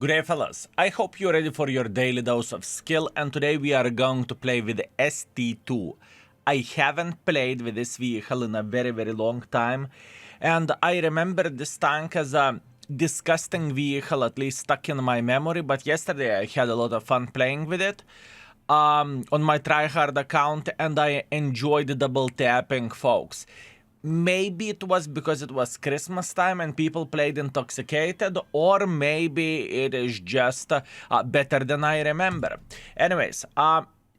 Good day, fellas. I hope you're ready for your daily dose of skill, and today we are going to play with ST2. I haven't played with this vehicle in a very long time, and I remember this tank as a disgusting vehicle, at least stuck in my memory, but yesterday I had a lot of fun playing with it on my tryhard account, and I enjoyed double tapping, folks. Maybe it was because it was Christmas time and people played intoxicated, or maybe it is just better than I remember. Anyways,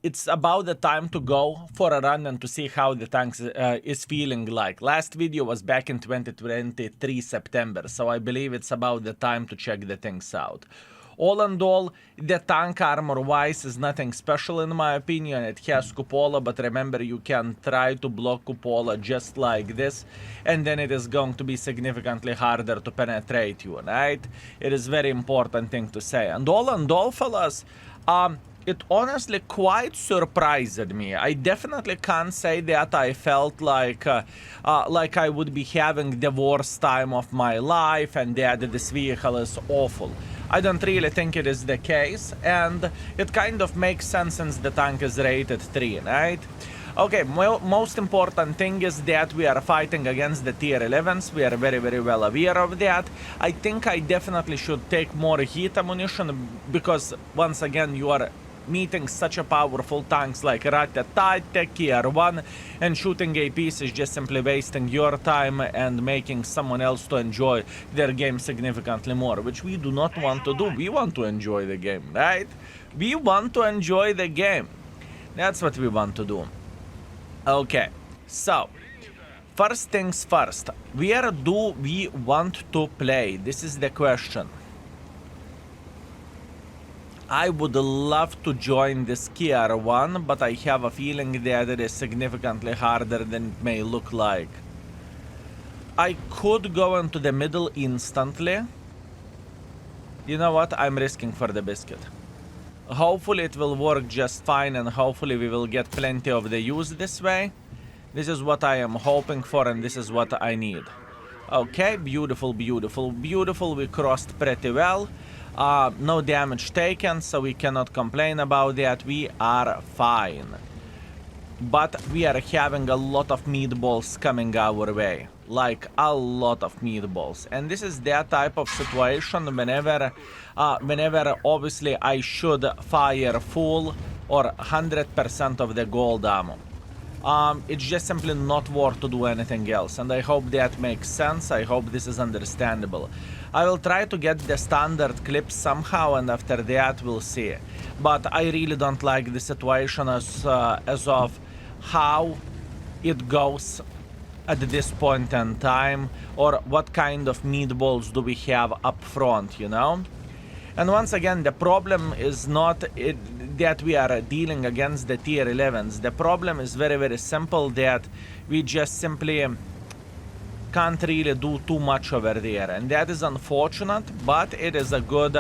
it's about the time to go for a run and to see how the tank is feeling like. Last video was back in 2023 September, so I believe it's about the time to check the things out. All in all, the tank armor-wise is nothing special in my opinion. It has cupola, but remember you can try to block cupola just like this, and then it is going to be significantly harder to penetrate you, right? It is very important thing to say. And all in all, fellas, it honestly quite surprised me. I definitely can't say that I felt like I would be having the worst time of my life and that this vehicle is awful. I don't really think it is the case, and it kind of makes sense since the tank is rated 3, right? Okay, most important thing is that we are fighting against the tier 11s. We are very well aware of that. I think I definitely should take more heat ammunition because, once again, you are meeting such a powerful tanks like Ratatate, Tier 1, and shooting APs is just simply wasting your time and making someone else to enjoy their game significantly more, which we do not want to do. We want to enjoy the game, right? We want to enjoy the game. That's what we want to do. Okay, so first things first, where do we want to play? This is the question. I would love to join this Tier 1, but I have a feeling that it is significantly harder than it may look like. I could go into the middle instantly. You know what? I'm risking for the biscuit. Hopefully it will work just fine, and hopefully we will get plenty of the use this way. This is what I am hoping for, and this is what I need. Okay, beautiful. We crossed pretty well. No damage taken, so we cannot complain about that. We are fine. But we are having a lot of meatballs coming our way. Like, a lot of meatballs. And this is that type of situation whenever obviously I should fire full or 100% of the gold ammo. It's just simply not worth to do anything else, and I hope that makes sense. I hope this is understandable. I will try to get the standard clips somehow, and after that we'll see. But I really don't like the situation as of how it goes at this point in time, or what kind of meatballs do we have up front, you know? And once again, the problem is not that we are dealing against the tier 11s. The problem is very simple, that we just simply can't really do too much over there, and that is unfortunate. But it is a good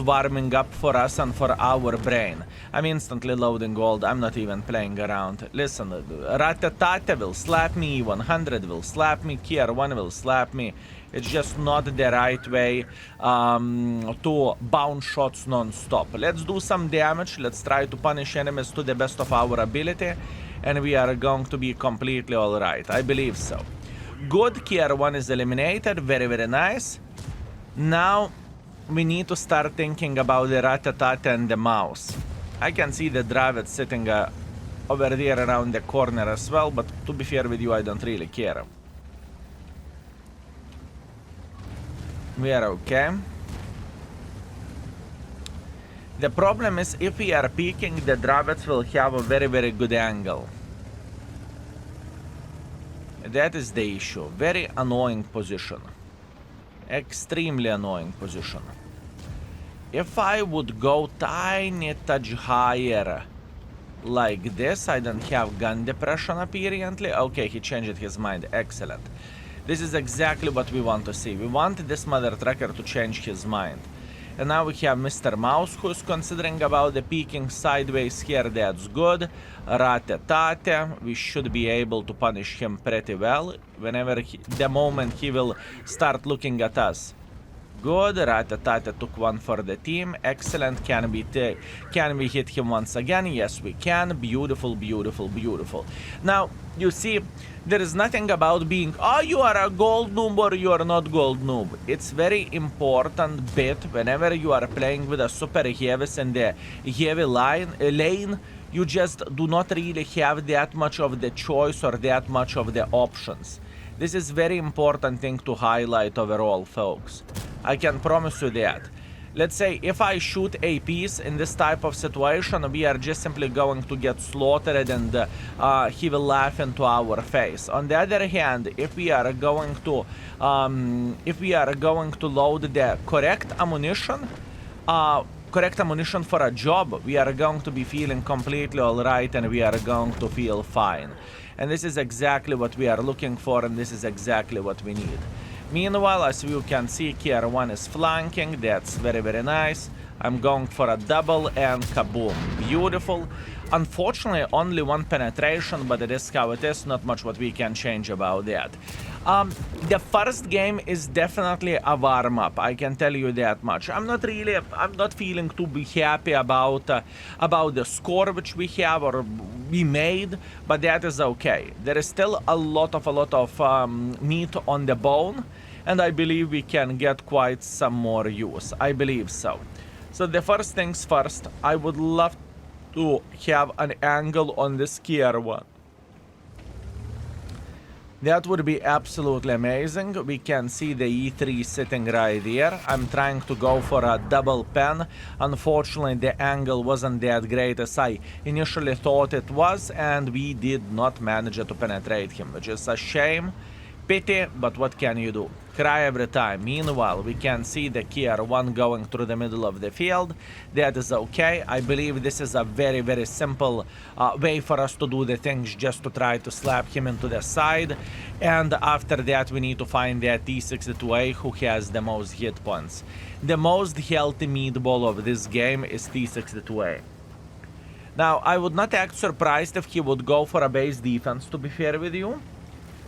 warming up for us and for our brain. I'm instantly loading gold. I'm not even playing around. Listen, Ratatate will slap me, 100 will slap me, Tier 1 will slap me. It's just not the right way to bounce shots non-stop. Let's do some damage. Let's try to punish enemies to the best of our ability, and we are going to be completely alright. I believe so. Good, Tier 1 is eliminated. Very nice. Now we need to start thinking about the Ratatate and the mouse. I can see the Dravet sitting over there around the corner as well, but to be fair with you, I don't really care. We are okay. The problem is, if we are peeking, the Dravets will have a very good angle. That is the issue. Very annoying position. Extremely annoying position. If I would go tiny touch higher like this, I don't have gun depression apparently. Okay, he changed his mind. Excellent. This is exactly what we want to see. We want this mother trucker to change his mind. And now we have Mr. Mouse, who's considering about the peeking sideways here. That's good. Ratatate, we should be able to punish him pretty well whenever the moment he will start looking at us. Good. Ratatata took one for the team. Excellent. Can we hit him once again? Yes, we can. Beautiful, beautiful, beautiful. Now, you see, there is nothing about being, oh, you are a gold noob or you are not gold noob. It's very important bit whenever you are playing with a super heavies in the heavy lane. You just do not really have that much of the choice or that much of the options. This is very important thing to highlight overall, folks. I can promise you that. Let's say if I shoot APs in this type of situation, we are just simply going to get slaughtered and he will laugh into our face. On the other hand, if we are going to load the correct ammunition for a job, we are going to be feeling completely alright and we are going to feel fine. And this is exactly what we are looking for, and this is exactly what we need. Meanwhile, as you can see, KR1 is flanking. That's very, very nice. I'm going for a double and kaboom. Beautiful. Unfortunately, only one penetration, but it is how it is. Not much what we can change about that. The first game is definitely a warm-up. I can tell you that much. I'm not feeling to be happy about the score which we have or we made, but that is okay. There is still a lot of meat on the bone, and I believe we can get quite some more use. I believe so. So the first things first, I would love to have an angle on this KR1. That would be absolutely amazing. We can see the E3 sitting right there. I'm trying to go for a double pen. Unfortunately, the angle wasn't that great as I initially thought it was, and we did not manage to penetrate him, which is a shame. Pity, but what can you do? Cry every time. Meanwhile, we can see the KR1 going through the middle of the field. That is okay. I believe this is a very, very simple way for us to do the things, just to try to slap him into the side. And after that, we need to find that T62A who has the most hit points. The most healthy meatball of this game is T62A. Now, I would not act surprised if he would go for a base defense, to be fair with you.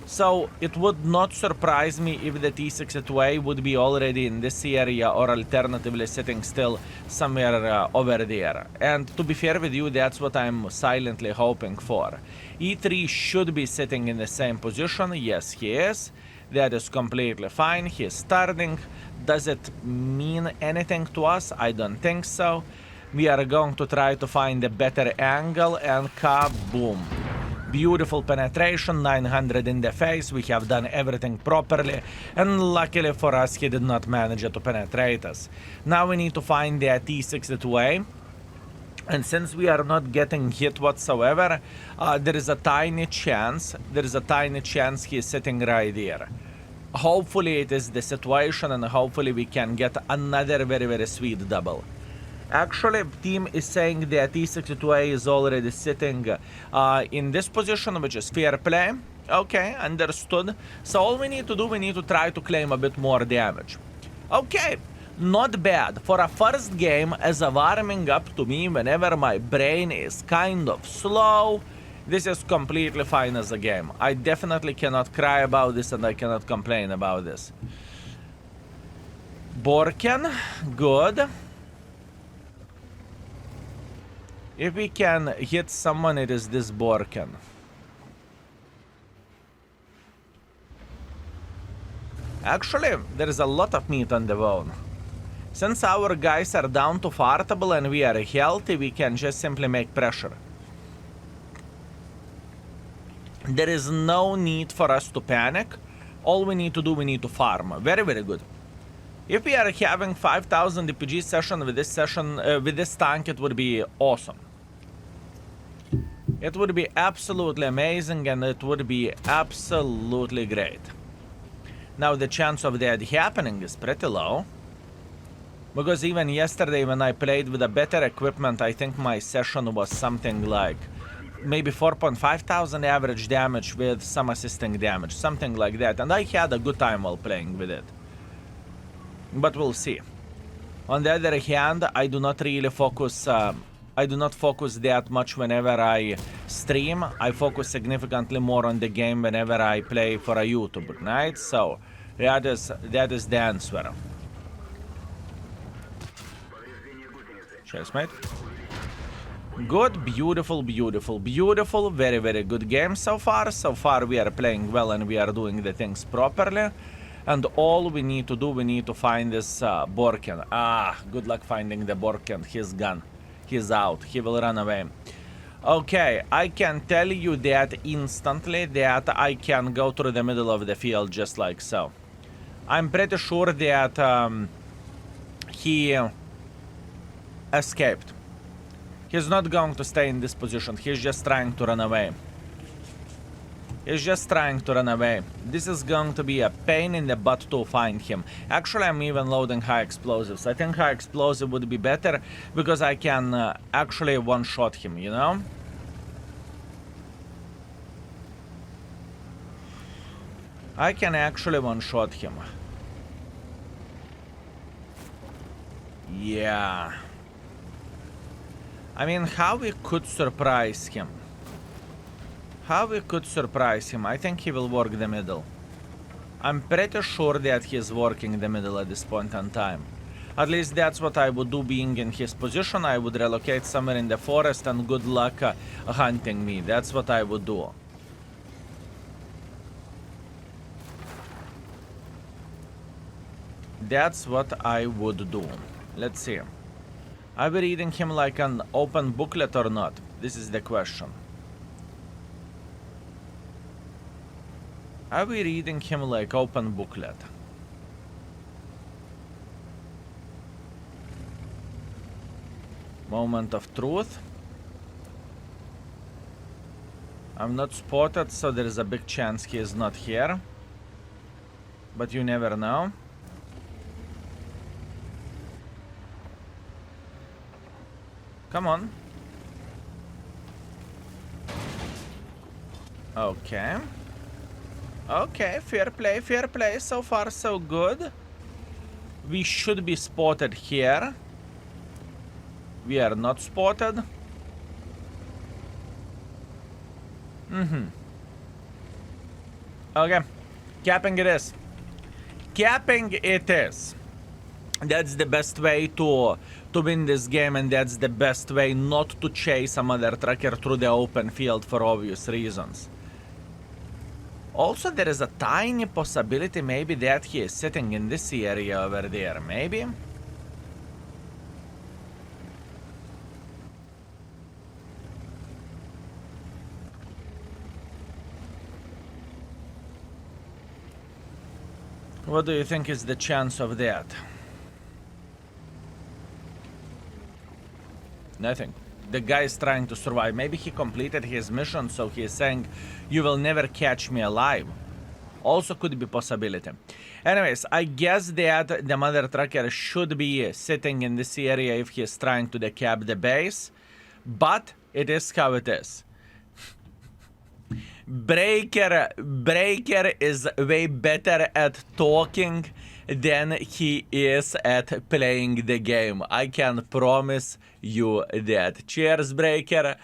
So it would not surprise me if the T62A would be already in this area or alternatively sitting still somewhere over there. And to be fair with you, that's what I'm silently hoping for. E3 should be sitting in the same position. Yes, he is. That is completely fine. He is starting. Does it mean anything to us? I don't think so. We are going to try to find a better angle and kaboom. Beautiful penetration, 900 in the face. We have done everything properly, and luckily for us, he did not manage to penetrate us. Now we need to find the T62A, and since we are not getting hit whatsoever, there is a tiny chance he is sitting right there. Hopefully it is the situation, and hopefully we can get another very, very sweet double. Actually, team is saying that T62A is already sitting in this position, which is fair play. Okay, understood. So all we need to do, we need to try to claim a bit more damage. Okay, not bad. For a first game, as a warming up to me, whenever my brain is kind of slow, this is completely fine as a game. I definitely cannot cry about this, and I cannot complain about this. Borken, good. If we can hit someone, it is this Borken. Actually, there is a lot of meat on the bone. Since our guys are down to fartable and we are healthy, we can just simply make pressure. There is no need for us to panic. All we need to do, we need to farm. Very, very good. If we are having 5000 DPG session with this tank, it would be awesome. It would be absolutely amazing, and it would be absolutely great. Now the chance of that happening is pretty low, because even yesterday when I played with a better equipment, I think my session was something like maybe 4,500 average damage with some assisting damage, something like that, and I had a good time while playing with it. But we'll see. On the other hand, I do not really focus that much whenever I stream. I focus significantly more on the game whenever I play for a YouTuber, right? So that is the answer. Chase, mate. Good, beautiful, beautiful, beautiful. Very, very good game so far. So far we are playing well and we are doing the things properly. And all we need to do, we need to find this Borken. Ah, good luck finding the Borken. He's gone. He's out. He will run away. Okay, I can tell you that instantly that I can go through the middle of the field just like so. I'm pretty sure that he escaped. He's not going to stay in this position. He's just trying to run away. He's just trying to run away. This is going to be a pain in the butt to find him. Actually, I'm even loading high explosives. I think high explosive would be better because I can actually one-shot him, you know? I can actually one-shot him. Yeah. I mean, how we could surprise him? How we could surprise him? I think he will work the middle. I'm pretty sure that he's working the middle at this point in time. At least that's what I would do being in his position. I would relocate somewhere in the forest and good luck hunting me. That's what I would do. That's what I would do. Let's see. Are we reading him like an open booklet or not? This is the question. Are we reading him like open booklet? Moment of truth. I'm not spotted, so there is a big chance he is not here. But you never know. Come on. Okay. Okay, fair play, fair play. So far, so good. We should be spotted here. We are not spotted. Okay. Capping it is. Capping it is. That's the best way to win this game, and that's the best way not to chase a mother trucker through the open field for obvious reasons. Also, there is a tiny possibility maybe that he is sitting in this area over there, maybe? What do you think is the chance of that? Nothing. The guy is trying to survive. Maybe he completed his mission, so he is saying, you will never catch me alive. Also could be possibility. Anyways, I guess that the mother trucker should be sitting in this area if he is trying to decap the base. But it is how it is. Breaker is way better at talking than he is at playing the game. I can promise you that. Cheers, Breaker.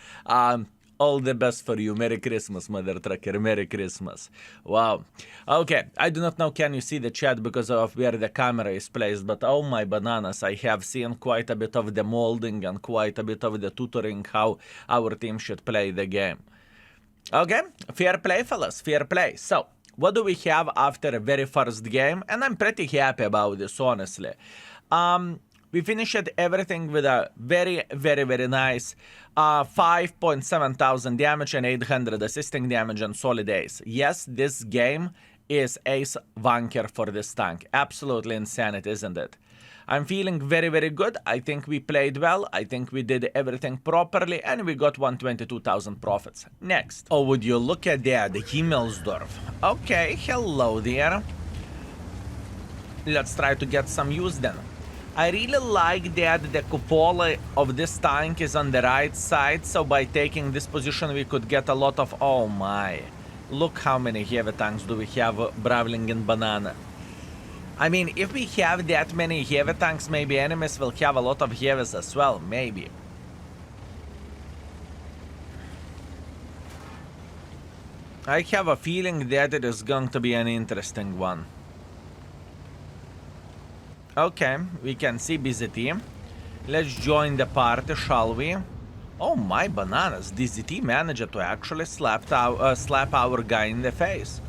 All the best for you. Merry Christmas, mother trucker. Merry Christmas. Wow. Okay, I do not know can you see the chat because of where the camera is placed, but oh my bananas, I have seen quite a bit of the molding and quite a bit of the tutoring how our team should play the game. Okay, fair play, fellas, fair play. So, what do we have after the very first game? And I'm pretty happy about this, honestly. We finished everything with a very, very, very nice 5.7 thousand damage and 800 assisting damage and solid ace. Yes, this game is ace wanker for this tank. Absolutely insanity, isn't it? I'm feeling very, very good. I think we played well. I think we did everything properly, and we got 122,000 profits. Next. Oh, would you look at that? The Himmelsdorf. Okay, hello there. Let's try to get some use then. I really like that the cupola of this tank is on the right side, so by taking this position we could get a lot of... Oh my. Look how many heavy tanks do we have brawling in banana. I mean, if we have that many heavy tanks, maybe enemies will have a lot of heavies as well, maybe. I have a feeling that it is going to be an interesting one. Okay, we can see BZT. Let's join the party, shall we? Oh my bananas, DZT managed to actually slap our guy in the face.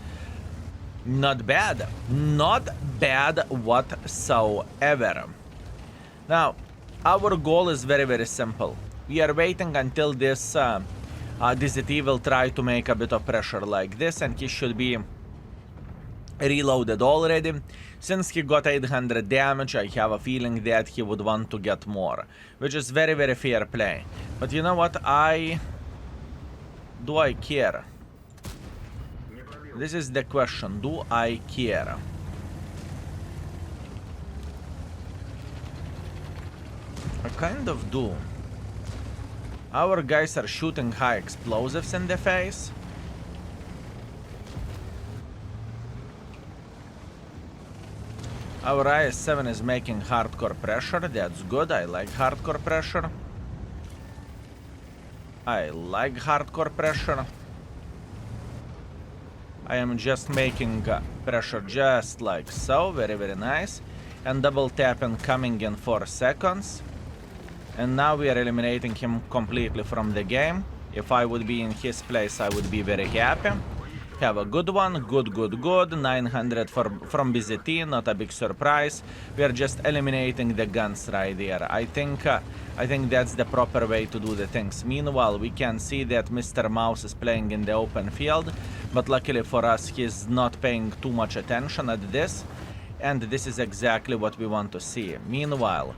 Not bad. Not bad whatsoever. Now, our goal is very, very simple. We are waiting until this DZT will try to make a bit of pressure like this, and he should be reloaded already. Since he got 800 damage, I have a feeling that he would want to get more, which is very, very fair play. But you know what? Do I care? This is the question. Do I care? I kind of do. Our guys are shooting high explosives in the face. Our IS-7 is making hardcore pressure. That's good. I like hardcore pressure. I like hardcore pressure. I am just making pressure just like so. Very, very nice. And double tap and coming in 4 seconds. And now we are eliminating him completely from the game. If I would be in his place, I would be very happy. Have a good one. Good, good, good. 900 from BZT. Not a big surprise. We are just eliminating the guns right there. I think that's the proper way to do the things. Meanwhile, we can see that Mr. Mouse is playing in the open field. But luckily for us, he's not paying too much attention at this. And this is exactly what we want to see. Meanwhile,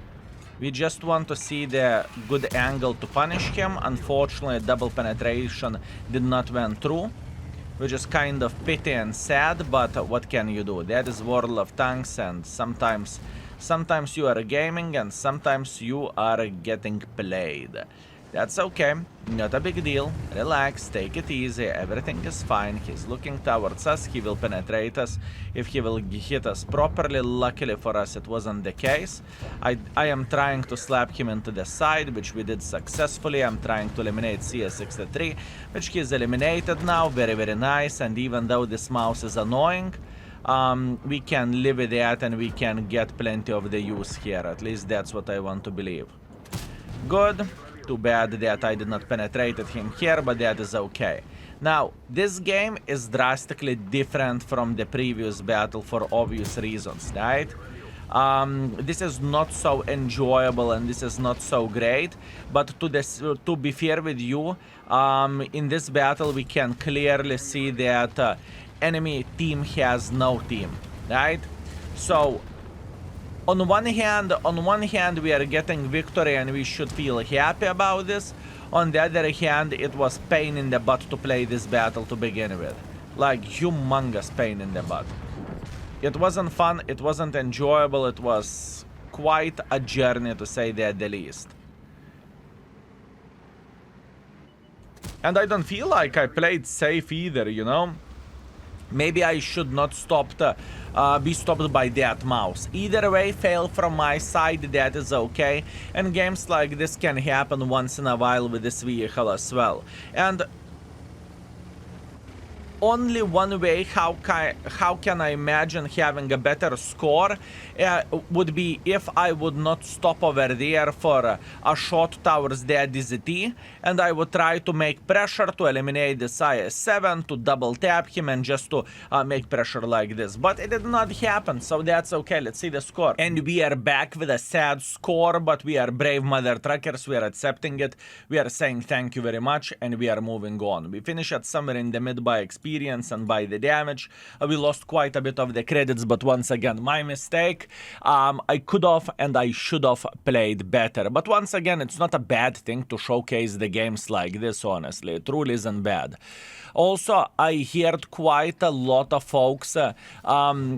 we just want to see the good angle to punish him. Unfortunately, double penetration did not went through, which is kind of pity and sad, but what can you do? That is World of Tanks, and sometimes you are gaming and sometimes you are getting played. That's okay, not a big deal. Relax, take it easy, everything is fine. He's looking towards us, he will penetrate us if he will hit us properly. Luckily for us, it wasn't the case. I am trying to slap him into the side, which we did successfully. I'm trying to eliminate CS63, which he is eliminated now. Very, very nice. And even though this mouse is annoying, we can live with that and we can get plenty of the use here. At least that's what I want to believe. Good. Too bad that I did not penetrate him here, but that is okay. Now, this game is drastically different from the previous battle for obvious reasons, right? This is not so enjoyable and this is not so great, but to be fair with you, in this battle we can clearly see that enemy team has no team, right? So, on one hand, we are getting victory and we should feel happy about this. On the other hand, it was pain in the butt to play this battle to begin with. Like, humongous pain in the butt. It wasn't fun, it wasn't enjoyable, it was quite a journey to say the least. And I don't feel like I played safe either, you know? Maybe I should not be stopped by that mouse. Either way, fail from my side, that is okay. And games like this can happen once in a while with this vehicle as well. And only one way how can I imagine having a better score would be if I would not stop over there for a shot towards the DZT, and I would try to make pressure to eliminate this IS-7, to double tap him and just to make pressure like this. But it did not happen, so that's okay. Let's see the score. And we are back with a sad score, but we are brave mother truckers. We are accepting it. We are saying thank you very much, and we are moving on. We finish at somewhere in the mid by experience and by the damage. We lost quite a bit of the credits, but once again, my mistake. I could have and I should have played better. But once again, it's not a bad thing to showcase the games like this, honestly. It truly isn't bad. Also, I heard quite a lot of folks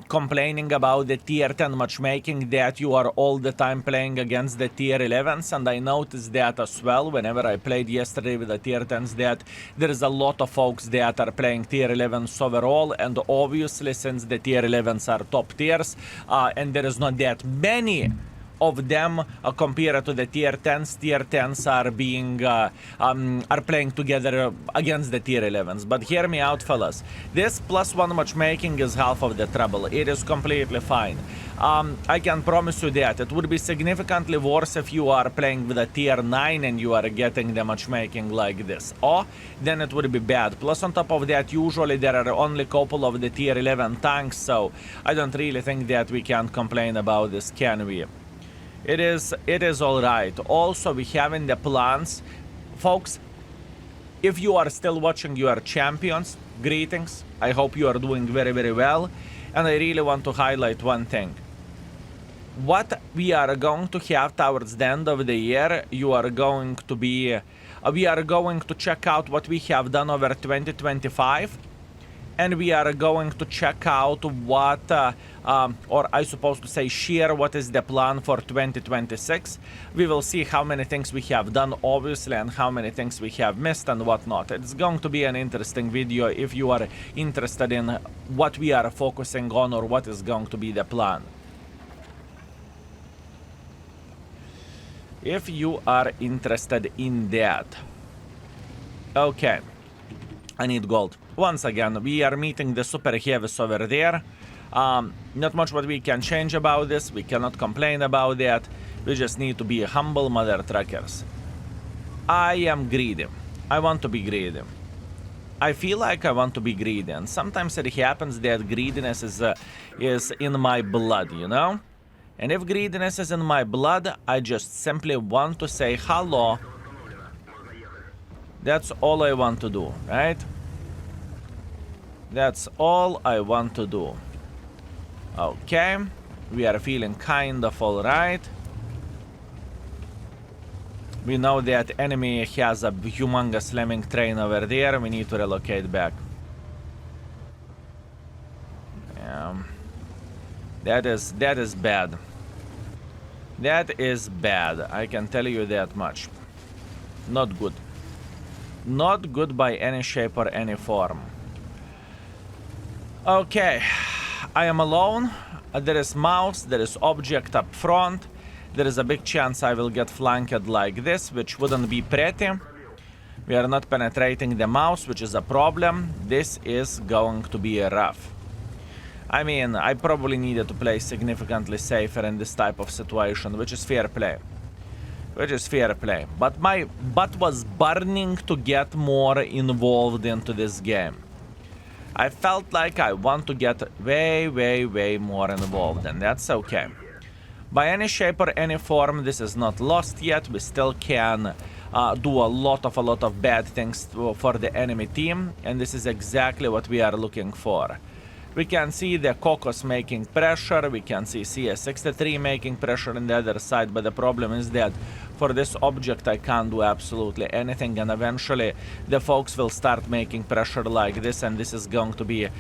complaining about the tier 10 matchmaking, that you are all the time playing against the tier 11s, and I noticed that as well whenever I played yesterday with the tier 10s, that there is a lot of folks that are playing tier 11s overall, and obviously since the tier 11s are top tiers, and there is not that many of them compared to the tier 10s. Tier 10s are playing together against the tier 11s. But hear me out, fellas. This +1 matchmaking is half of the trouble. It is completely fine. I can promise you that it would be significantly worse if you are playing with a tier 9 and you are getting the matchmaking like this. Or then it would be bad. Plus on top of that, usually there are only a couple of the tier 11 tanks, so I don't really think that we can complain about this, can we? It is alright. Also, we have in the plans, folks, if you are still watching, you are champions. Greetings. I hope you are doing very, very well. And I really want to highlight one thing. What we are going to have towards the end of the year, you are going to be... we are going to check out what we have done over 2025. And we are going to check out what, or I suppose to say share what is the plan for 2026. We will see how many things we have done, obviously, and how many things we have missed and whatnot. It's going to be an interesting video if you are interested in what we are focusing on or what is going to be the plan. If you are interested in that. Okay. I need gold. Once again, we are meeting the super heavies over there. Not much what we can change about this. We cannot complain about that. We just need to be humble mother truckers. I am greedy. I want to be greedy. I feel like I want to be greedy. And sometimes it happens that greediness is in my blood, you know? And if greediness is in my blood, I just simply want to say hello. That's all I want to do, right? That's all I want to do. Okay. We are feeling kind of alright. We know that enemy has a humongous lemming train over there. We need to relocate back. That is bad. That is bad. I can tell you that much. Not good. Not good by any shape or any form. Okay. I am alone. There is mouse. There is object up front. There is a big chance I will get flanked like this, which wouldn't be pretty. We are not penetrating the mouse, which is a problem. This is going to be rough. I mean, I probably needed to play significantly safer in this type of situation, which is fair play. But my butt was burning to get more involved into this game. I felt like I want to get way more involved, and that's okay. By any shape or any form, this is not lost yet. We still can do a lot of bad things for the enemy team, and this is exactly what we are looking for. We can see the Cocos making pressure, we can see CS63 making pressure on the other side, but the problem is that for this object I can't do absolutely anything, and eventually the folks will start making pressure like this, and this is going to be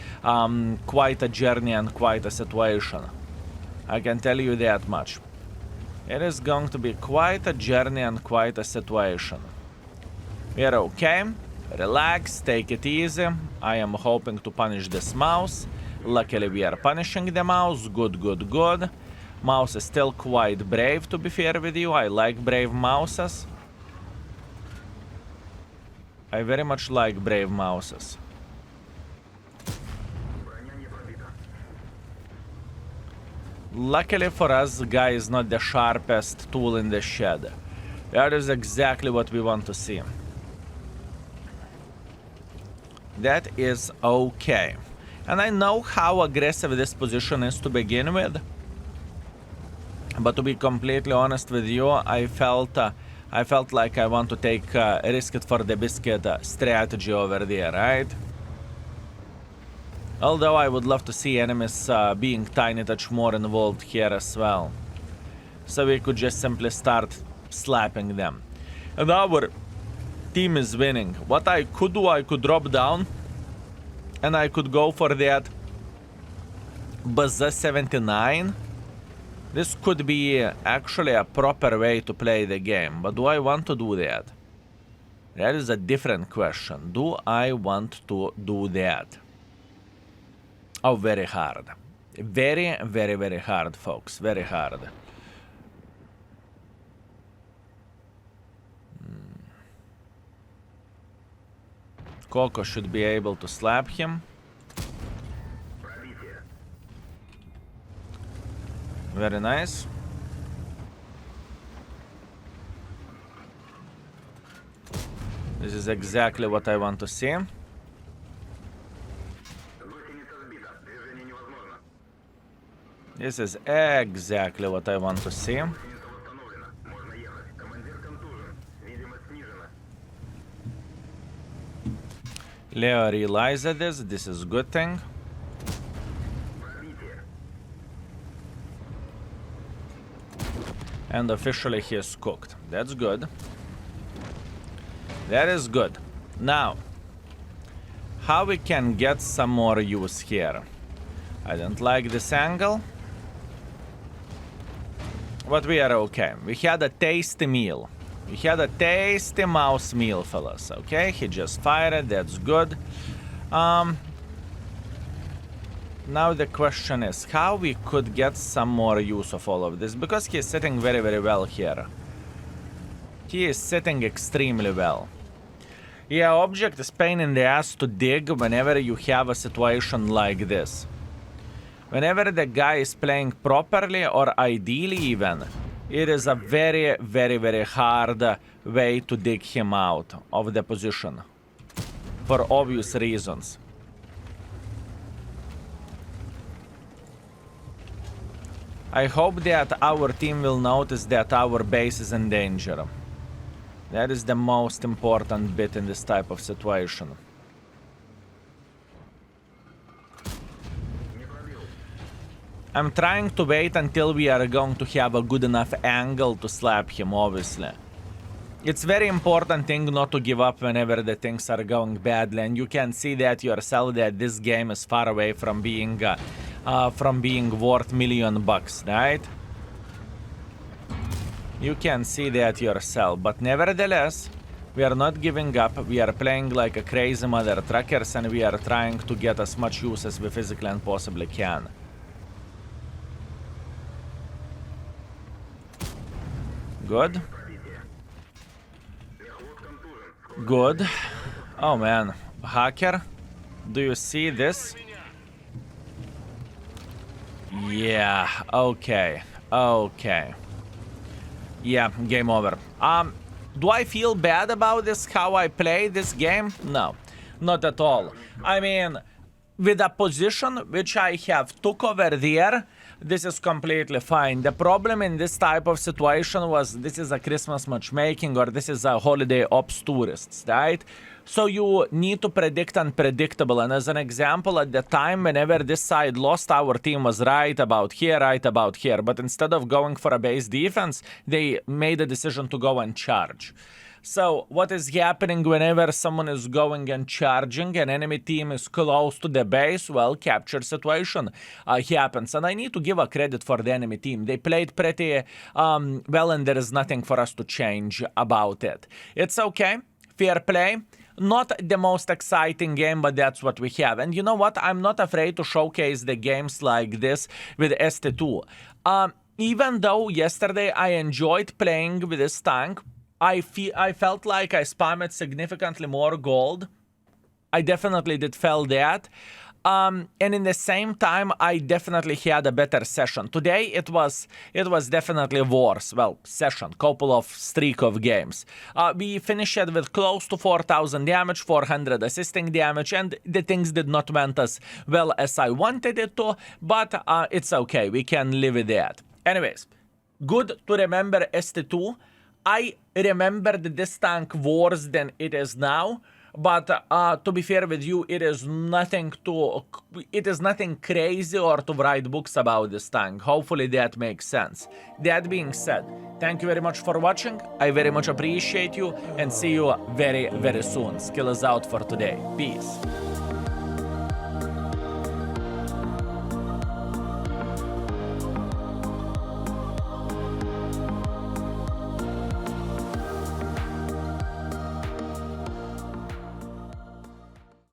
quite a journey and quite a situation. I can tell you that much. It is going to be quite a journey and quite a situation. We are okay. Relax, take it easy. I am hoping to punish this mouse. Luckily we are punishing the mouse. Good. Mouse is still quite brave, to be fair with you. I like brave mouses. I very much like brave mouses. Luckily for us, the guy is not the sharpest tool in the shed. That is exactly what we want to see. That is okay. And I know how aggressive this position is to begin with. But to be completely honest with you, I felt like I want to take risk it for the biscuit strategy over there, right? Although I would love to see enemies being tiny touch more involved here as well. So we could just simply start slapping them. And our team is winning. What I could do, I could drop down. And I could go for that Baza 79. This could be actually a proper way to play the game. But do I want to do that? That is a different question. Do I want to do that? Oh, very hard. Very hard, folks. Very hard. Coco should be able to slap him. Very nice. This is exactly what I want to see. This is exactly what I want to see. Leo realized this. This is a good thing. And officially he is cooked. That's good. That is good. Now, how we can get some more use here? I don't like this angle. But we are okay. We had a tasty meal. We had a tasty mouse meal, fellas. Okay, he just fired it. That's good. Now the question is how we could get some more use of all of this, because he is sitting very, very well here. He is sitting extremely well. Yeah, object is pain in the ass to dig whenever you have a situation like this. Whenever the guy is playing properly, or ideally even, it is a very, very, very hard way to dig him out of the position. For obvious reasons. I hope that our team will notice that our base is in danger. That is the most important bit in this type of situation. I'm trying to wait until we are going to have a good enough angle to slap him, obviously. It's very important thing not to give up whenever the things are going badly, and you can see that yourself that this game is far away from being worth $1 million, right? You can see that yourself, but nevertheless, we are not giving up. We are playing like a crazy mother truckers, and we are trying to get as much use as we physically and possibly can. Good. Good. Oh man, hacker, do you see this? Yeah, okay, okay. Yeah, game over. Do I feel bad about this, how I play this game? No, not at all. I mean, with a position which I have took over there, this is completely fine. The problem in this type of situation was this is a Christmas matchmaking, or this is a holiday ops tourists, right? So you need to predict unpredictable. And as an example, at the time, whenever this side lost, our team was right about here. But instead of going for a base defense, they made a decision to go and charge. So what is happening whenever someone is going and charging, an enemy team is close to the base? Well, capture situation happens. And I need to give a credit for the enemy team. They played pretty well, and there is nothing for us to change about it. It's okay. Fair play. Not the most exciting game, but that's what we have. And you know what? I'm not afraid to showcase the games like this with ST2. Even though yesterday I enjoyed playing with this tank, I felt like I spammed significantly more gold. I definitely did feel that. And in the same time, I definitely had a better session. Today, it was definitely worse. Well, session, couple of streak of games. We finished it with close to 4,000 damage, 400 assisting damage, and the things did not went as well as I wanted it to, but it's okay. We can live with that. Anyways, good to remember ST2. I remembered this tank worse than it is now, but to be fair with you, it is nothing crazy or to write books about this tank. Hopefully that makes sense. That being said, thank you very much for watching. I very much appreciate you, and see you very, very soon. Skill is out for today. Peace.